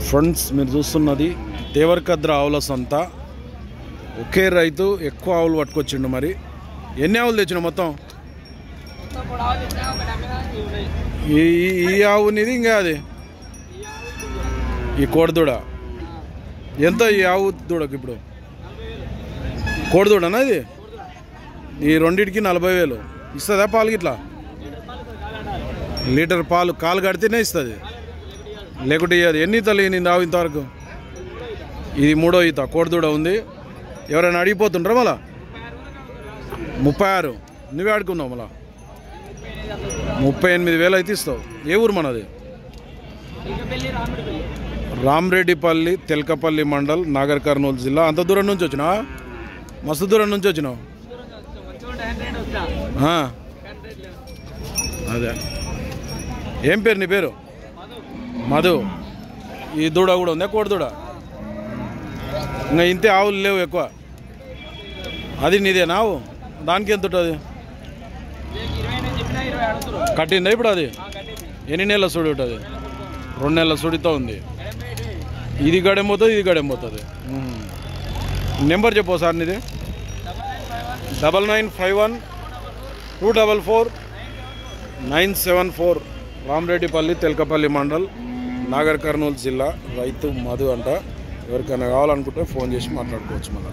Friends మీరు చూస్తున్నది దేవరకద్ర ఆవుల సంత. ఒకే రైతు ఎక్కువ ఆవులు పట్టుకొచ్చిండు. మరి ఎన్ని ఆవులు తెచ్చిన మొత్తం? ఈ ఆవునిది ఇంకా అది ఈ కోడిదూడ ఎంత? ఈ ఆవు దూడకు ఇప్పుడు కోడిదూడనా ఇది? ఈ రెండింటికి 40,000 ఇస్తుందా పాలు? గిట్లా లీటర్ పాలు కాలు కడితేనే ఇస్తుంది, లేకుంటే ఇవ్వదు. ఎన్ని ఈతలు ఈనింది ఆవు ఇంతవరకు? ఇది 3వ ఈత కోడిదూడ ఉంది. ఎవరైనా అడిగిపోతుంటారా మళ్ళా? 36 నువ్వే ఆడుకున్నావు మళ్ళా 38,000 అయితే ఇస్తావు. ఏ ఊరు మనది? రామరెడ్డిపల్లి, తెల్కపల్లి మండల్, నాగర్ కర్నూలు జిల్లా. అంత దూరం నుంచి వచ్చినావా? మస్తు దూరం నుంచి వచ్చినావు. అదే ఏం పేరు నీ పేరు? మధు. ఈ దూడ కూడా ఉందా కోడిదూడ? ఇంకా ఇంతే ఆవులు లేవు ఎక్కువ. అది నీదేనా ఆవు? దానికి ఎంత ఉంటుంది? కట్టిందా ఇప్పుడు? అది ఎన్ని నెలల సుడి ఉంటుంది? 2 నెలల సుడితో ఉంది. ఇది గడెం పోతుంది, ఇది గడెం పోతుంది. నెంబర్ చెప్పు సార్ నీది. 9951244974. రామరెడ్డిపల్లి, తెల్కపల్లి మండల్, నాగర్ కర్నూలు జిల్లా. రైతు మధు అంట. ఎవరికైనా కావాలనుకుంటే ఫోన్ చేసి మాట్లాడుకోవచ్చు. మళ్ళీ